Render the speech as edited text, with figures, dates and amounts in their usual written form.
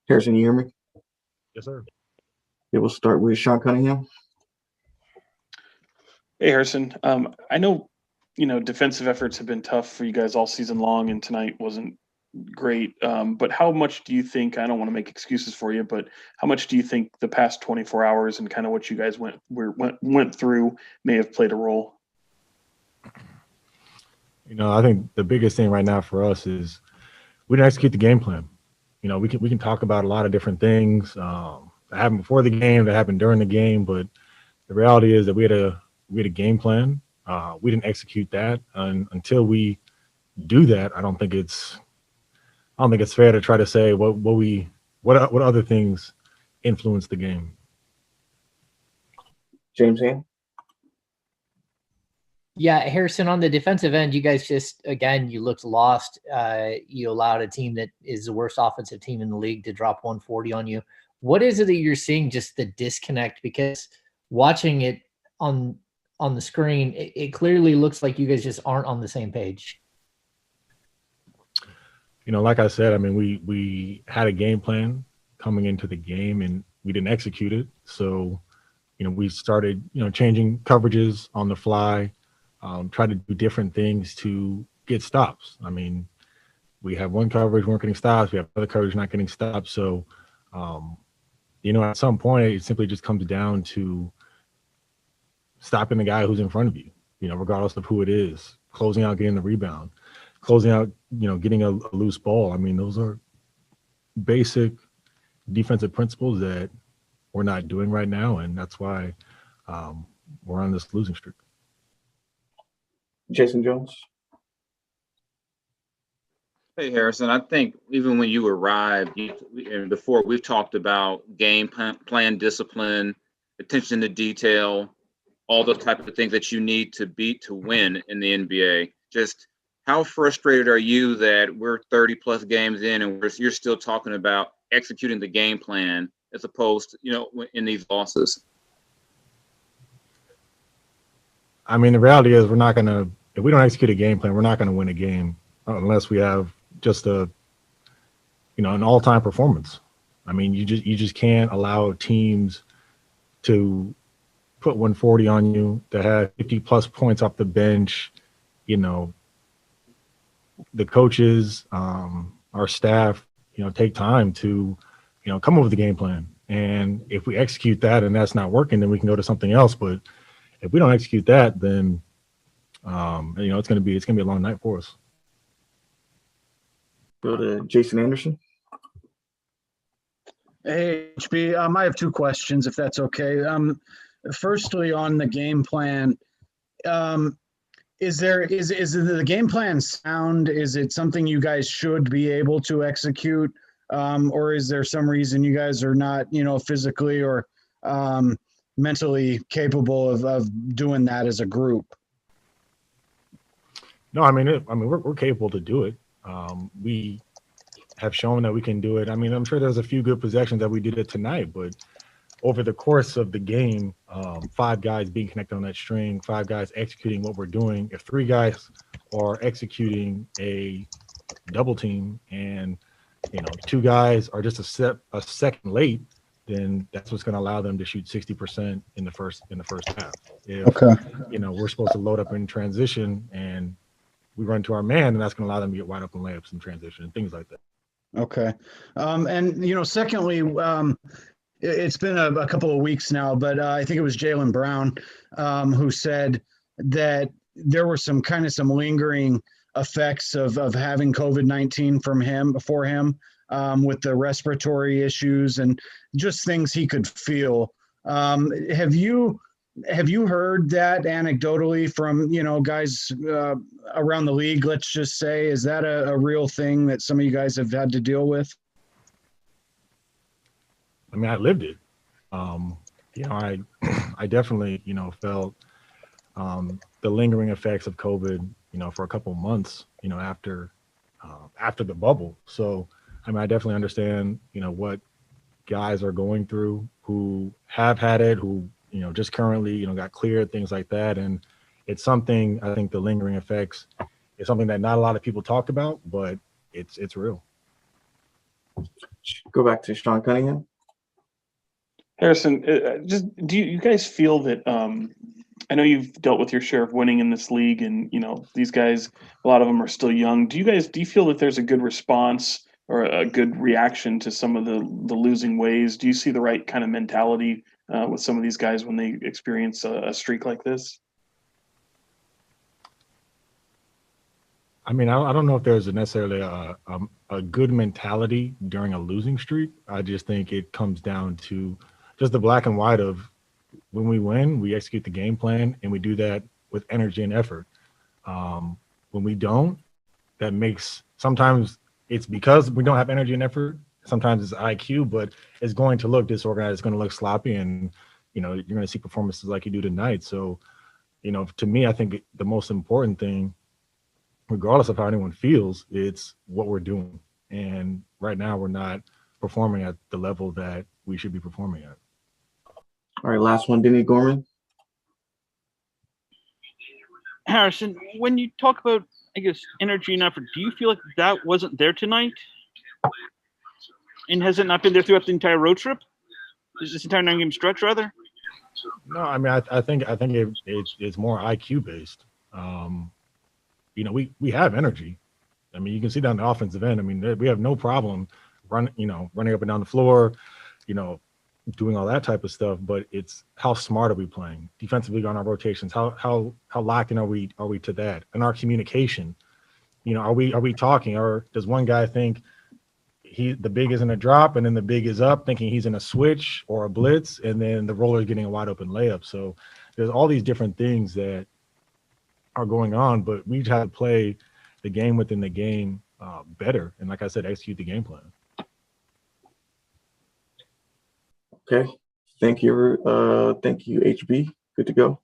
Harrison, you hear me? Yes, sir. Yeah, we'll start with Sean Cunningham. Hey, Harrison. I know, defensive efforts have been tough for you guys all season long, and tonight wasn't great. But how much do you think, I don't want to make excuses for you, but how much do you think the past 24 hours and kind of what you guys went through may have played a role? I think the biggest thing right now for us is we didn't execute the game plan. We can talk about a lot of different things that happened before the game, that happened during the game, but the reality is that we had a game plan. We didn't execute that, and until we do that, I don't think it's fair to try to say what other things influence the game. James Ham. Yeah, Harrison, on the defensive end, you guys you looked lost. You allowed a team that is the worst offensive team in the league to drop 140 on you. What is it that you're seeing, just the disconnect? Because watching it on the screen, it clearly looks like you guys just aren't on the same page. Like I said, I mean, we had a game plan coming into the game and we didn't execute it. So, we started, changing coverages on the fly, try to do different things to get stops. I mean, we have one coverage, weren't getting stops. We have other coverage, not getting stops. So, at some point, it simply just comes down to stopping the guy who's in front of you, regardless of who it is, closing out, getting the rebound, closing out, getting a loose ball. I mean, those are basic defensive principles that we're not doing right now, and that's why we're on this losing streak. Jason Jones. Hey, Harrison, I think even when you arrived and before, we've talked about game plan discipline, attention to detail, all those type of things that you need to win in the NBA. Just how frustrated are you that we're 30 plus games in and you're still talking about executing the game plan as opposed to, in these losses? I mean, the reality is if we don't execute a game plan, we're not going to win a game unless we have just an all-time performance. I mean, you just can't allow teams to put 140 on you, to have 50 plus points off the bench. The coaches, our staff, take time to, come up with a game plan. And if we execute that and that's not working, then we can go to something else. But if we don't execute that, then it's gonna be a long night for us. Go to Jason Anderson. Hey, HB. I have two questions, if that's okay. Firstly, on the game plan, is the game plan sound? Is it something you guys should be able to execute, or is there some reason you guys are not, physically or mentally capable of doing that as a group? No, we're capable to do it. We have shown that we can do it. I mean, I'm sure there's a few good possessions that we did it tonight, but over the course of the game, 5 guys being connected on that string, 5 guys executing what we're doing. If 3 guys are executing a double team and 2 guys are just a second late, then that's what's going to allow them to shoot 60% in the first half. If we're supposed to load up in transition and we run to our man, then that's going to allow them to get wide open layups in transition and things like that. Okay. And secondly, it's been a couple of weeks now, but I think it was Jaylen Brown who said that there were some lingering effects of having COVID-19 for him with the respiratory issues and just things he could feel. Have you heard that anecdotally from, guys around the league, let's just say? Is that a real thing that some of you guys have had to deal with? I mean, I lived it. I definitely, felt the lingering effects of COVID, for a couple of months, after the bubble. So, I mean, I definitely understand, what guys are going through who have had it, who, just currently, got cleared, things like that. And it's something, I think the lingering effects is something that not a lot of people talk about, but it's real. Go back to Sean Cunningham. Harrison, just do you guys feel that? I know you've dealt with your share of winning in this league, and these guys, a lot of them are still young. Do you feel that there's a good response or a good reaction to some of the losing ways? Do you see the right kind of mentality with some of these guys when they experience a streak like this? I mean, I don't know if there's necessarily a good mentality during a losing streak. I just think it comes down to just the black and white of when we win, we execute the game plan, and we do that with energy and effort. When we don't, that makes sometimes it's because we don't have energy and effort. Sometimes it's IQ, but it's going to look disorganized. It's going to look sloppy, and you're going to see performances like you do tonight. So, to me, I think the most important thing, regardless of how anyone feels, it's what we're doing. And right now, we're not performing at the level that we should be performing at. All right, last one, Denny Gorman. Harrison, when you talk about, I guess, energy and effort, do you feel like that wasn't there tonight? And has it not been there throughout the entire road trip? This entire 9-game stretch, rather? No, I mean, I think it's more IQ based. We have energy. I mean, you can see that on the offensive end. I mean, we have no problem running up and down the floor, doing all that type of stuff. But it's how smart are we playing defensively on our rotations? How locked in are we to that? And our communication, are we talking, or does one guy think the big is in a drop and then the big is up, thinking he's in a switch or a blitz, and then the roller is getting a wide open layup? So there's all these different things that are going on, but we just have to play the game within the game better. And like I said, execute the game plan. Okay. Thank you, HB. Good to go.